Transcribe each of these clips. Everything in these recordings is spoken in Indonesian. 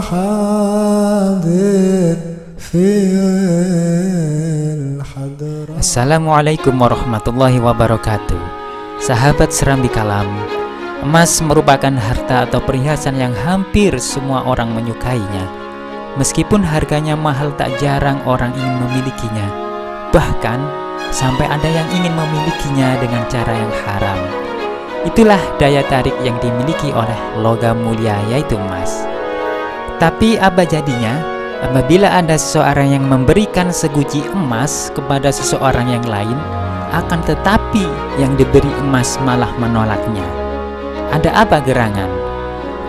حاضر في الحضرة. Assalamualaikum warahmatullahi wabarakatuh. Sahabat Serambi Kalam, emas merupakan harta atau perhiasan yang hampir semua orang menyukainya. Meskipun harganya mahal, tak jarang orang ingin memilikinya. Bahkan sampai ada yang ingin memilikinya dengan cara yang haram. Itulah daya tarik yang dimiliki oleh logam mulia, yaitu emas. Tapi apa jadinya apabila ada seseorang yang memberikan seguci emas kepada seseorang yang lain, akan tetapi yang diberi emas malah menolaknya? Ada apa gerangan?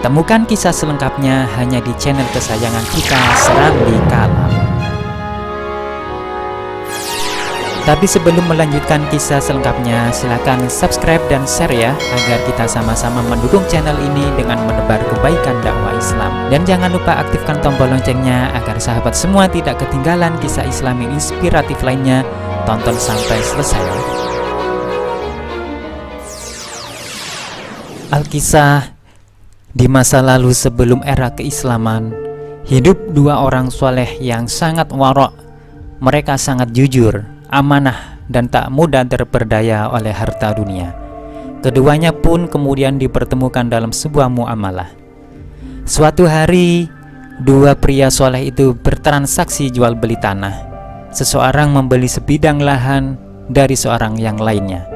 Temukan kisah selengkapnya hanya di channel kesayangan kita, Serambi Kalam. Tapi sebelum melanjutkan kisah selengkapnya, silakan subscribe dan share ya, agar kita sama-sama mendukung channel ini dengan menebar kebaikan dakwah Islam. Dan jangan lupa aktifkan tombol loncengnya agar sahabat semua tidak ketinggalan kisah Islam yang inspiratif lainnya. Tonton sampai selesai. Alkisah, di masa lalu sebelum era keislaman, hidup dua orang soleh yang sangat warok. Mereka sangat jujur, amanah, dan tak mudah terperdaya oleh harta dunia. Keduanya pun kemudian dipertemukan dalam sebuah muamalah. Suatu hari, dua pria soleh itu bertransaksi jual beli tanah. Seseorang membeli sebidang lahan dari seorang yang lainnya.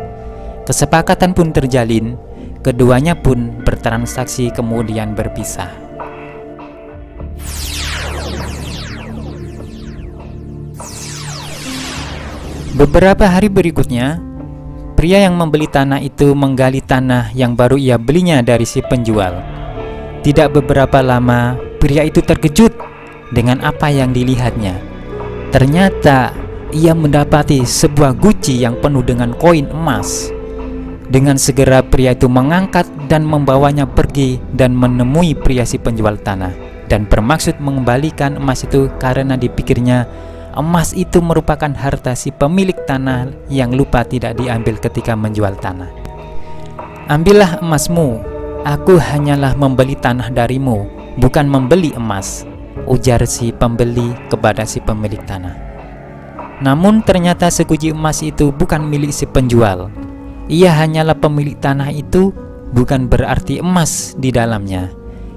Kesepakatan pun terjalin. Keduanya pun bertransaksi kemudian berpisah. Beberapa hari berikutnya, pria yang membeli tanah itu menggali tanah yang baru ia belinya dari si penjual. Tidak beberapa lama, pria itu terkejut dengan apa yang dilihatnya. Ternyata ia mendapati sebuah guci yang penuh dengan koin emas. Dengan segera pria itu mengangkat dan membawanya pergi dan menemui pria si penjual tanah, dan bermaksud mengembalikan emas itu karena dipikirnya emas itu merupakan harta si pemilik tanah yang lupa tidak diambil ketika menjual tanah. "Ambillah emasmu, aku hanyalah membeli tanah darimu, bukan membeli emas," ujar si pembeli kepada si pemilik tanah. Namun ternyata seguci emas itu bukan milik si penjual. Ia hanyalah pemilik tanah itu, bukan berarti emas di dalamnya.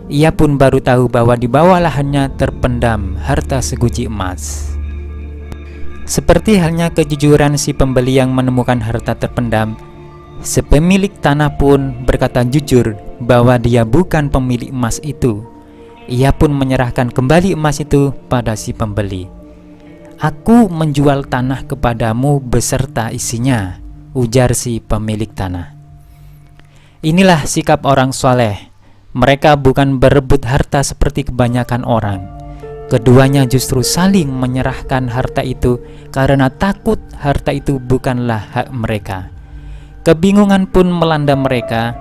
Ia pun baru tahu bahwa di bawah lahannya terpendam harta seguci emas. Seperti halnya kejujuran si pembeli yang menemukan harta terpendam, si pemilik tanah pun berkata jujur bahwa dia bukan pemilik emas itu. Ia pun menyerahkan kembali emas itu pada si pembeli. "Aku menjual tanah kepadamu beserta isinya," ujar si pemilik tanah. Inilah sikap orang soleh. Mereka bukan berebut harta seperti kebanyakan orang. Keduanya justru saling menyerahkan harta itu karena takut harta itu bukanlah hak mereka. Kebingungan pun melanda mereka.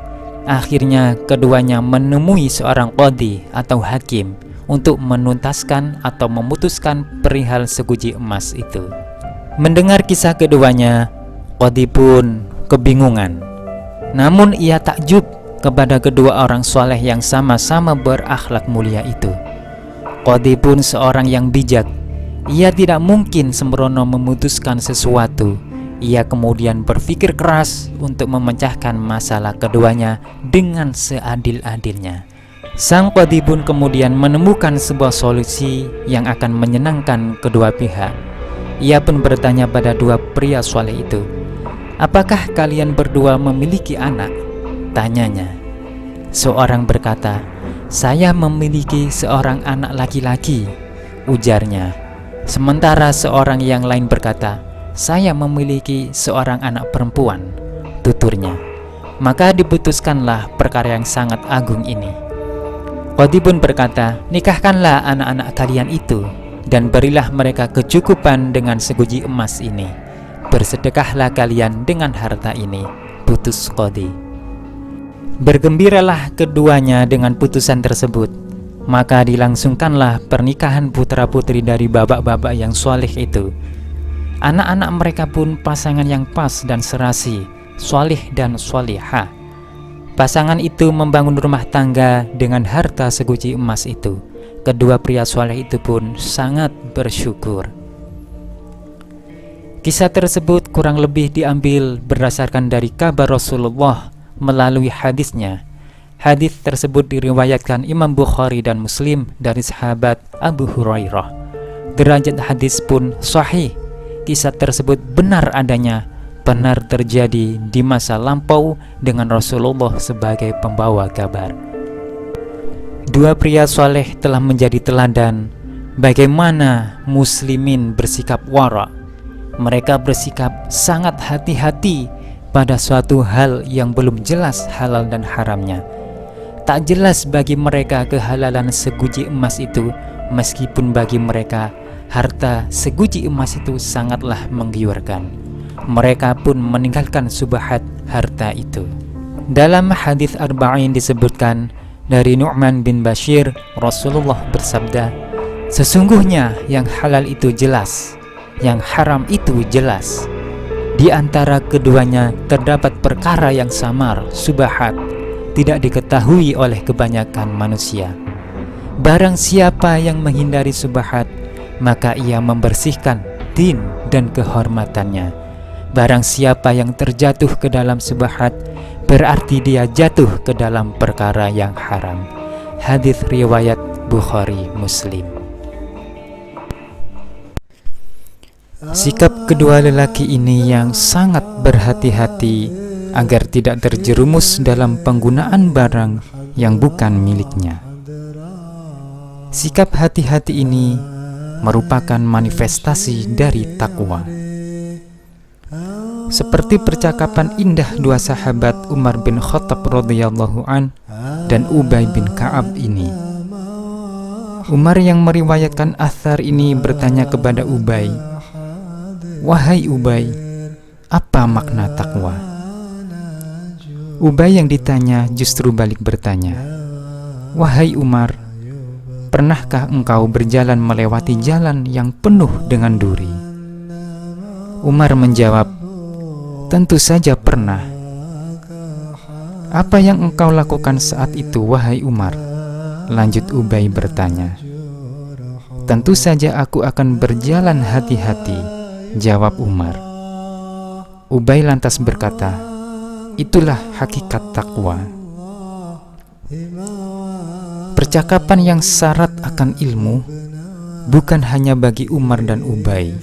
Akhirnya keduanya menemui seorang qadhi atau hakim untuk menuntaskan atau memutuskan perihal seguci emas itu. Mendengar kisah keduanya, qadhi pun kebingungan. Namun ia takjub kepada kedua orang soleh yang sama-sama berakhlak mulia itu. Qadhi pun seorang yang bijak. Ia tidak mungkin sembrono memutuskan sesuatu. Ia kemudian berpikir keras untuk memecahkan masalah keduanya dengan seadil-adilnya. Sang qadhi pun kemudian menemukan sebuah solusi yang akan menyenangkan kedua pihak. Ia pun bertanya pada dua pria soleh itu, "Apakah kalian berdua memiliki anak?" tanyanya. Seorang berkata, "Saya memiliki seorang anak laki-laki," ujarnya. Sementara seorang yang lain berkata, "Saya memiliki seorang anak perempuan," tuturnya. Maka diputuskanlah perkara yang sangat agung ini. Qadhi pun berkata, "Nikahkanlah anak-anak kalian itu dan berilah mereka kecukupan dengan seguci emas ini. Bersedekahlah kalian dengan harta ini," putus qadhi. Bergembiralah keduanya dengan putusan tersebut. Maka dilangsungkanlah pernikahan putra-putri dari bapak-bapak yang soleh itu. Anak-anak mereka pun pasangan yang pas dan serasi, soleh dan solihah. Pasangan itu membangun rumah tangga dengan harta seguci emas itu. Kedua pria soleh itu pun sangat bersyukur. Kisah tersebut kurang lebih diambil berdasarkan dari kabar Rasulullah melalui hadisnya. Hadis tersebut diriwayatkan Imam Bukhari dan Muslim dari sahabat Abu Hurairah. Derajat hadis pun sahih. Kisah tersebut benar adanya, benar terjadi di masa lampau dengan Rasulullah sebagai pembawa kabar. Dua pria soleh telah menjadi teladan bagaimana muslimin bersikap wara. Mereka bersikap sangat hati-hati pada suatu hal yang belum jelas halal dan haramnya. Tak jelas bagi mereka kehalalan seguci emas itu, meskipun bagi mereka harta seguci emas itu sangatlah menggiurkan. Mereka pun meninggalkan subhat harta itu. Dalam hadis Arba'in disebutkan dari Nu'man bin Bashir, Rasulullah bersabda, "Sesungguhnya yang halal itu jelas, yang haram itu jelas. Di antara keduanya terdapat perkara yang samar, subhat, tidak diketahui oleh kebanyakan manusia. Barang siapa yang menghindari subhat, maka ia membersihkan din dan kehormatannya. Barang siapa yang terjatuh ke dalam subhat, berarti dia jatuh ke dalam perkara yang haram." Hadis riwayat Bukhari Muslim. Sikap kedua lelaki ini yang sangat berhati-hati agar tidak terjerumus dalam penggunaan barang yang bukan miliknya. Sikap hati-hati ini merupakan manifestasi dari takwa. Seperti percakapan indah dua sahabat Umar bin Khattab radhiyallahu an dan Ubay bin Ka'ab ini. Umar yang meriwayatkan athar ini bertanya kepada Ubay, "Wahai Ubay, apa makna takwa?" Ubay yang ditanya justru balik bertanya, "Wahai Umar, pernahkah engkau berjalan melewati jalan yang penuh dengan duri?" Umar menjawab, "Tentu saja pernah." "Apa yang engkau lakukan saat itu, wahai Umar?" Lanjut Ubay bertanya. "Tentu saja aku akan berjalan hati-hati," jawab Umar. Ubay lantas berkata, "Itulah hakikat takwa." Percakapan yang syarat akan ilmu bukan hanya bagi Umar dan Ubay,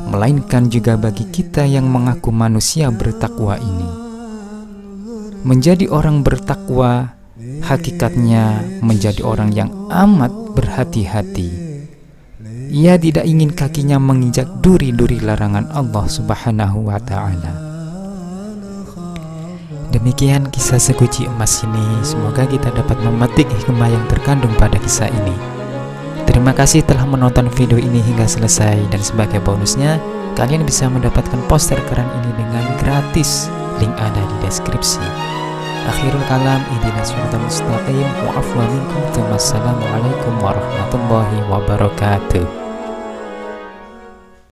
melainkan juga bagi kita yang mengaku manusia bertakwa ini. Menjadi orang bertakwa hakikatnya menjadi orang yang amat berhati-hati. Ia tidak ingin kakinya menginjak duri-duri larangan Allah Subhanahu wa ta'ala. Demikian kisah seguci emas ini. Semoga kita dapat memetik hikmah yang terkandung pada kisah ini. Terima kasih telah menonton video ini hingga selesai, dan sebagai bonusnya kalian bisa mendapatkan poster keren ini dengan gratis. Link ada di deskripsi. Akhirul kalam, ihdinas siratal mustaqim, wa afwa minkum. Wassalamualaikum warahmatullahi wabarakatuh.